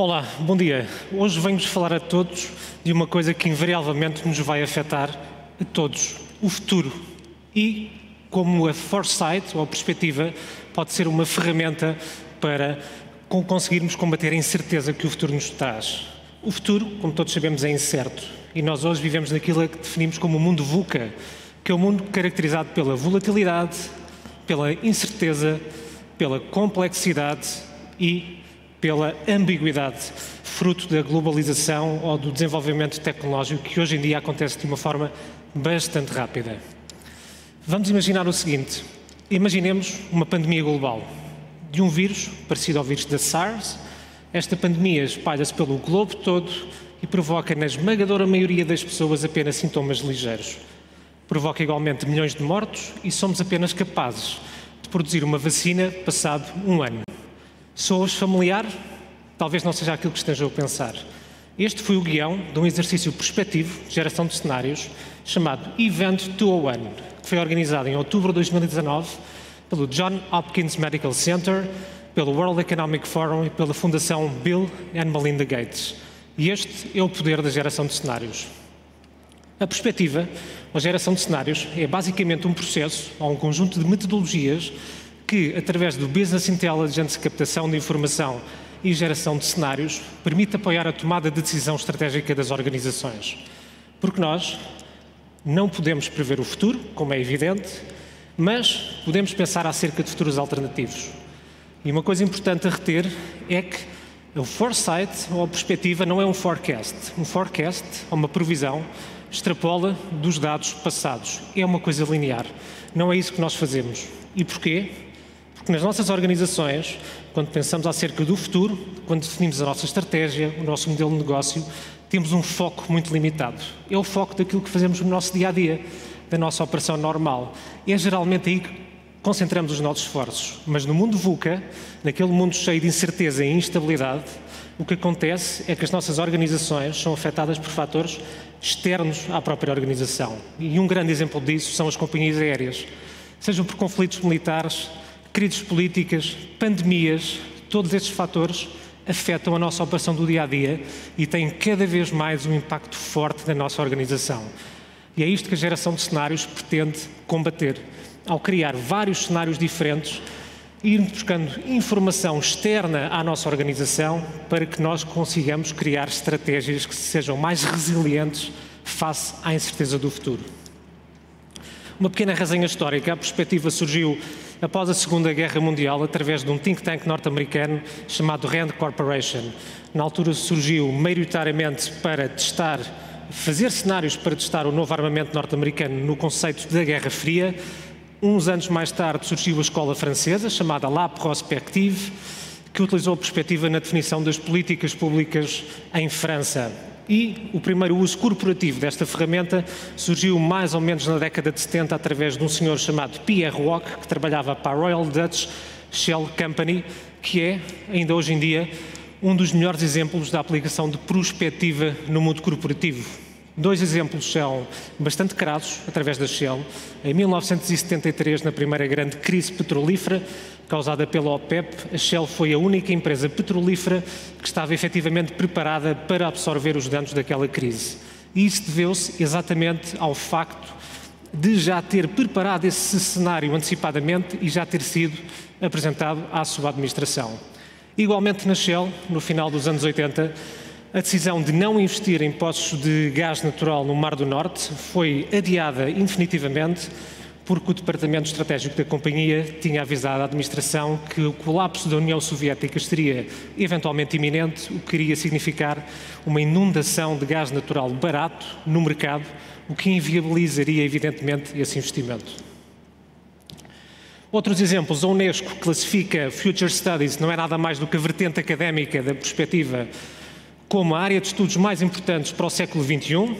Olá, bom dia. Hoje venho-vos falar a todos de uma coisa que invariavelmente nos vai afetar a todos, o futuro. E como a foresight, ou a perspectiva, pode ser uma ferramenta para conseguirmos combater a incerteza que o futuro nos traz. O futuro, como todos sabemos, é incerto. E nós hoje vivemos naquilo que definimos como o mundo VUCA, que é um mundo caracterizado pela volatilidade, pela incerteza, pela complexidade e pela ambiguidade, fruto da globalização ou do desenvolvimento tecnológico que hoje em dia acontece de uma forma bastante rápida. Vamos imaginar o seguinte: imaginemos uma pandemia global de um vírus parecido ao vírus da SARS. Esta pandemia espalha-se pelo globo todo e provoca na esmagadora maioria das pessoas apenas sintomas ligeiros. Provoca igualmente milhões de mortos e somos apenas capazes de produzir uma vacina passado um ano. Soa-vos familiar? Talvez não seja aquilo que estejam a pensar. Este foi o guião de um exercício prospectivo de geração de cenários chamado Event 201, que foi organizado em outubro de 2019 pelo Johns Hopkins Medical Center, pelo World Economic Forum e pela Fundação Bill and Melinda Gates. E este é o poder da geração de cenários. A perspectiva, ou geração de cenários, é basicamente um processo ou um conjunto de metodologias que, através do Business Intelligence, captação de informação e geração de cenários, permite apoiar a tomada de decisão estratégica das organizações. Porque nós não podemos prever o futuro, como é evidente, mas podemos pensar acerca de futuros alternativos. E uma coisa importante a reter é que o foresight, ou a perspectiva, não é um forecast. Um forecast, ou uma previsão, extrapola dos dados passados. É uma coisa linear. Não é isso que nós fazemos. E porquê? Porque nas nossas organizações, quando pensamos acerca do futuro, quando definimos a nossa estratégia, o nosso modelo de negócio, temos um foco muito limitado. É o foco daquilo que fazemos no nosso dia-a-dia, da nossa operação normal. É geralmente aí que concentramos os nossos esforços. Mas no mundo VUCA, naquele mundo cheio de incerteza e instabilidade, o que acontece é que as nossas organizações são afetadas por fatores externos à própria organização. E um grande exemplo disso são as companhias aéreas. Sejam por conflitos militares, crises políticas, pandemias, todos estes fatores afetam a nossa operação do dia-a-dia e têm cada vez mais um impacto forte na nossa organização. E é isto que a geração de cenários pretende combater, ao criar vários cenários diferentes e ir buscando informação externa à nossa organização para que nós consigamos criar estratégias que sejam mais resilientes face à incerteza do futuro. Uma pequena resenha histórica. A perspectiva surgiu após a Segunda Guerra Mundial, através de um think tank norte-americano chamado Rand Corporation. Na altura surgiu maioritariamente para fazer cenários para testar o novo armamento norte-americano no conceito da Guerra Fria. Uns anos mais tarde surgiu a escola francesa, chamada La Prospective, que utilizou a perspectiva na definição das políticas públicas em França. E o primeiro uso corporativo desta ferramenta surgiu mais ou menos na década de 70 através de um senhor chamado Pierre Wack, que trabalhava para a Royal Dutch Shell Company, que é, ainda hoje em dia, um dos melhores exemplos da aplicação de prospectiva no mundo corporativo. Dois exemplos são bastante crassos, através da Shell. Em 1973, na primeira grande crise petrolífera, causada pela OPEP, a Shell foi a única empresa petrolífera que estava efetivamente preparada para absorver os danos daquela crise. E isso deveu-se exatamente ao facto de já ter preparado esse cenário antecipadamente e já ter sido apresentado à sua administração. Igualmente na Shell, no final dos anos 80, a decisão de não investir em poços de gás natural no Mar do Norte foi adiada indefinitivamente porque o Departamento Estratégico da companhia tinha avisado a administração que o colapso da União Soviética seria eventualmente iminente, o que iria significar uma inundação de gás natural barato no mercado, o que inviabilizaria evidentemente esse investimento. Outros exemplos: a Unesco classifica Future Studies, não é nada mais do que a vertente académica da perspectiva, como a área de estudos mais importantes para o século XXI.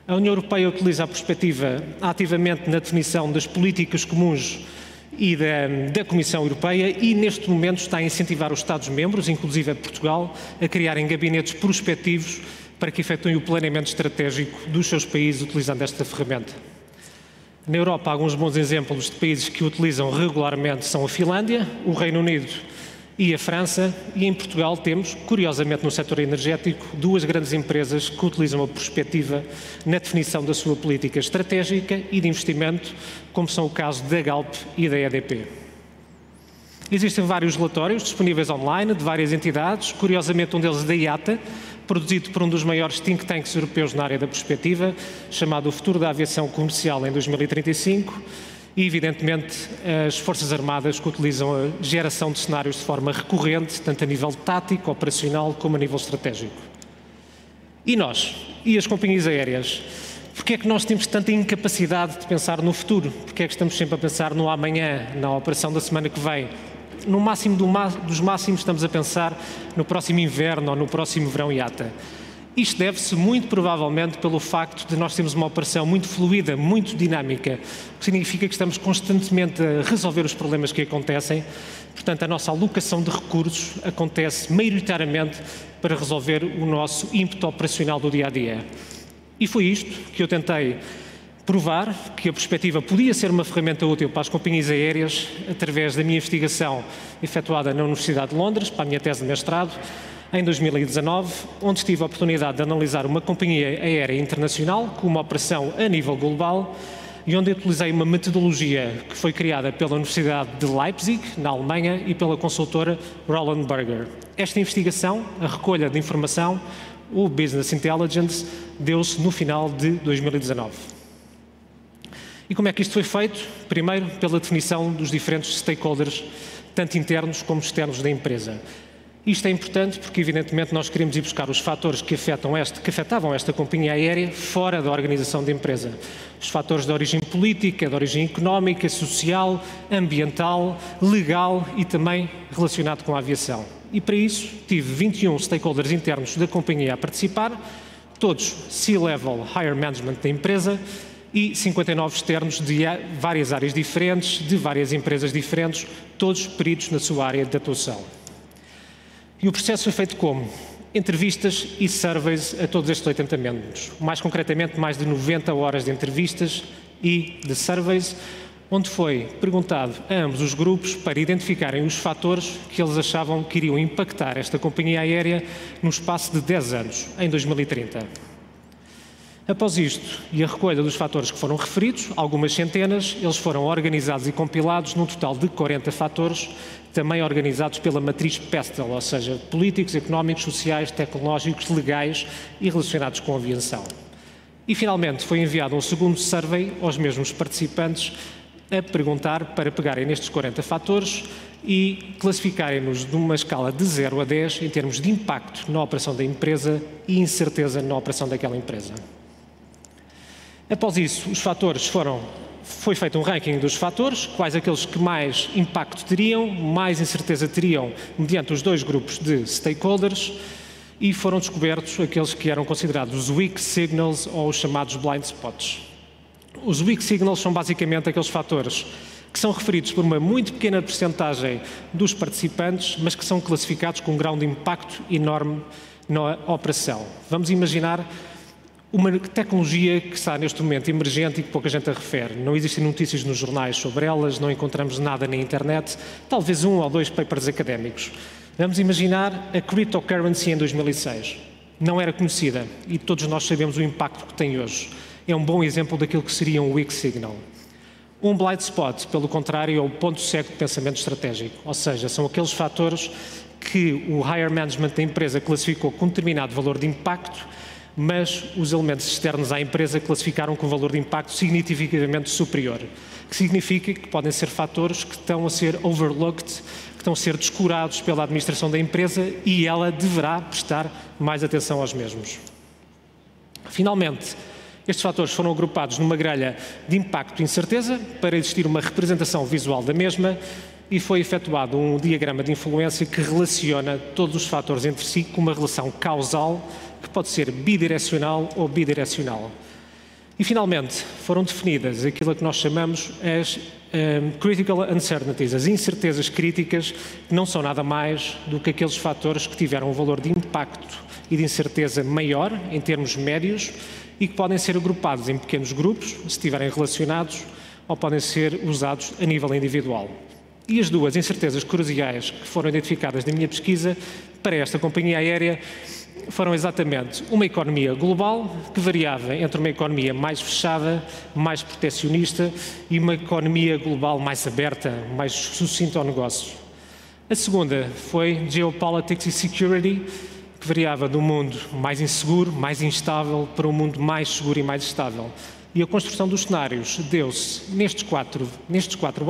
A União Europeia utiliza a perspectiva ativamente na definição das políticas comuns e da Comissão Europeia e, neste momento, está a incentivar os Estados-membros, inclusive a Portugal, a criarem gabinetes prospectivos para que efetuem o planeamento estratégico dos seus países utilizando esta ferramenta. Na Europa, alguns bons exemplos de países que utilizam regularmente são a Finlândia, o Reino Unido e a França, e em Portugal temos, curiosamente no setor energético, duas grandes empresas que utilizam a perspectiva na definição da sua política estratégica e de investimento, como são o caso da Galp e da EDP. Existem vários relatórios disponíveis online de várias entidades, curiosamente um deles da IATA, produzido por um dos maiores think tanks europeus na área da perspectiva, chamado O Futuro da Aviação Comercial em 2035, e, evidentemente, as Forças Armadas que utilizam a geração de cenários de forma recorrente, tanto a nível tático, operacional, como a nível estratégico. E nós? E as companhias aéreas? Porquê é que nós temos tanta incapacidade de pensar no futuro? Porquê é que estamos sempre a pensar no amanhã, na operação da semana que vem? No máximo dos máximos estamos a pensar no próximo inverno ou no próximo verão IATA. Isto deve-se muito provavelmente pelo facto de nós termos uma operação muito fluida, muito dinâmica, o que significa que estamos constantemente a resolver os problemas que acontecem. Portanto, a nossa alocação de recursos acontece maioritariamente para resolver o nosso ímpeto operacional do dia-a-dia. E foi isto que eu tentei provar, que a perspectiva podia ser uma ferramenta útil para as companhias aéreas através da minha investigação efetuada na Universidade de Londres, para a minha tese de mestrado, em 2019, onde tive a oportunidade de analisar uma companhia aérea internacional com uma operação a nível global e onde utilizei uma metodologia que foi criada pela Universidade de Leipzig, na Alemanha, e pela consultora Roland Berger. Esta investigação, a recolha de informação, o Business Intelligence, deu-se no final de 2019. E como é que isto foi feito? Primeiro, pela definição dos diferentes stakeholders, tanto internos como externos da empresa. Isto é importante porque, evidentemente, nós queremos ir buscar os fatores que afetavam esta companhia aérea fora da organização da empresa. Os fatores de origem política, de origem económica, social, ambiental, legal e também relacionado com a aviação. E para isso tive 21 stakeholders internos da companhia a participar, todos C-level higher management da empresa e 59 externos de várias áreas diferentes, de várias empresas diferentes, todos peritos na sua área de atuação. E o processo foi feito como? Entrevistas e surveys a todos estes 80 membros. Mais concretamente, mais de 90 horas de entrevistas e de surveys, onde foi perguntado a ambos os grupos para identificarem os fatores que eles achavam que iriam impactar esta companhia aérea no espaço de 10 anos, em 2030. Após isto e a recolha dos fatores que foram referidos, algumas centenas, eles foram organizados e compilados num total de 40 fatores, também organizados pela matriz Pestel, ou seja, políticos, económicos, sociais, tecnológicos, legais e relacionados com a aviação. E, finalmente, foi enviado um segundo survey aos mesmos participantes a perguntar para pegarem nestes 40 fatores e classificarem-nos numa escala de 0 a 10 em termos de impacto na operação da empresa e incerteza na operação daquela empresa. Após isso, foi feito um ranking dos fatores, quais aqueles que mais impacto teriam, mais incerteza teriam, mediante os dois grupos de stakeholders, e foram descobertos aqueles que eram considerados os weak signals ou os chamados blind spots. Os weak signals são basicamente aqueles fatores que são referidos por uma muito pequena percentagem dos participantes, mas que são classificados com um grau de impacto enorme na operação. Vamos imaginar uma tecnologia que está neste momento emergente e que pouca gente a refere. Não existem notícias nos jornais sobre elas, não encontramos nada na internet, talvez 1 ou 2 papers académicos. Vamos imaginar a cryptocurrency em 2006. Não era conhecida e todos nós sabemos o impacto que tem hoje. É um bom exemplo daquilo que seria um weak signal. Um blind spot, pelo contrário, é o ponto cego de pensamento estratégico, ou seja, são aqueles fatores que o higher management da empresa classificou com um determinado valor de impacto, mas os elementos externos à empresa classificaram com um valor de impacto significativamente superior, que significa que podem ser fatores que estão a ser overlooked, que estão a ser descurados pela administração da empresa e ela deverá prestar mais atenção aos mesmos. Finalmente, estes fatores foram agrupados numa grelha de impacto e incerteza para existir uma representação visual da mesma e foi efetuado um diagrama de influência que relaciona todos os fatores entre si com uma relação causal que pode ser bidirecional ou bidirecional. E, finalmente, foram definidas aquilo que nós chamamos as critical uncertainties, as incertezas críticas, que não são nada mais do que aqueles fatores que tiveram um valor de impacto e de incerteza maior, em termos médios, e que podem ser agrupados em pequenos grupos, se estiverem relacionados, ou podem ser usados a nível individual. E as duas incertezas cruciais que foram identificadas na minha pesquisa para esta companhia aérea foram exatamente uma economia global, que variava entre uma economia mais fechada, mais protecionista, e uma economia global mais aberta, mais sucinta ao negócio. A segunda foi Geopolitics e Security, que variava de um mundo mais inseguro, mais instável, para um mundo mais seguro e mais estável. E a construção dos cenários deu-se nestes quatro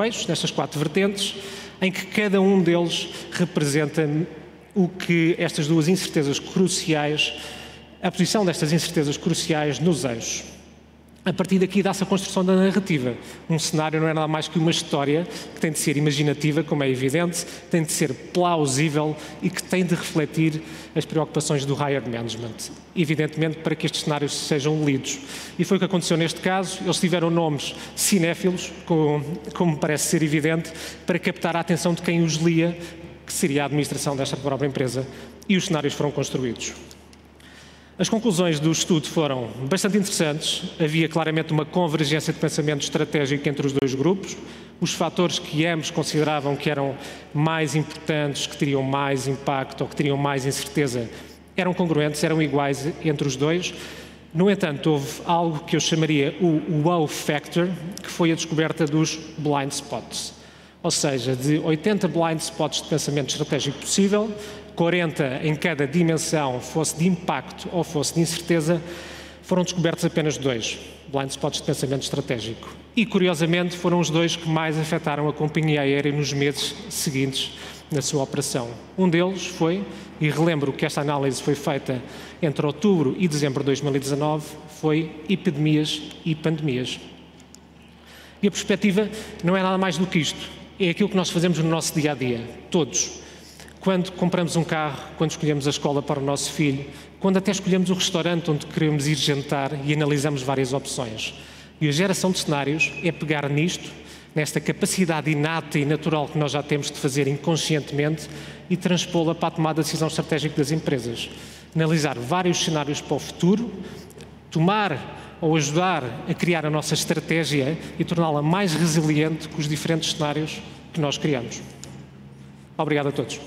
eixos, nestas quatro vertentes, em que cada um deles representa o que estas duas incertezas cruciais, a posição destas incertezas cruciais nos eixos. A partir daqui dá-se a construção da narrativa. Um cenário não é nada mais que uma história que tem de ser imaginativa, como é evidente, tem de ser plausível e que tem de refletir as preocupações do higher management. Evidentemente, para que estes cenários sejam lidos. E foi o que aconteceu neste caso. Eles tiveram nomes cinéfilos, como parece ser evidente, para captar a atenção de quem os lia, que seria a administração desta própria empresa, e os cenários foram construídos. As conclusões do estudo foram bastante interessantes. Havia claramente uma convergência de pensamento estratégico entre os dois grupos. Os fatores que ambos consideravam que eram mais importantes, que teriam mais impacto ou que teriam mais incerteza, eram congruentes, eram iguais entre os dois. No entanto, houve algo que eu chamaria o wow factor, que foi a descoberta dos blind spots. Ou seja, de 80 blind spots de pensamento estratégico possível, 40 em cada dimensão, fosse de impacto ou fosse de incerteza, foram descobertos apenas 2 blind spots de pensamento estratégico. E, curiosamente, foram os 2 que mais afetaram a companhia aérea nos meses seguintes na sua operação. Um deles foi, e relembro que esta análise foi feita entre outubro e dezembro de 2019, foi epidemias e pandemias. E a perspectiva não é nada mais do que isto. É aquilo que nós fazemos no nosso dia-a-dia, todos. Quando compramos um carro, quando escolhemos a escola para o nosso filho, quando até escolhemos o restaurante onde queremos ir jantar e analisamos várias opções. E a geração de cenários é pegar nisto, nesta capacidade inata e natural que nós já temos de fazer inconscientemente e transpô-la para a tomada de decisão estratégica das empresas. Analisar vários cenários para o futuro, tomar ou ajudar a criar a nossa estratégia e torná-la mais resiliente com os diferentes cenários que nós criamos. Obrigado a todos.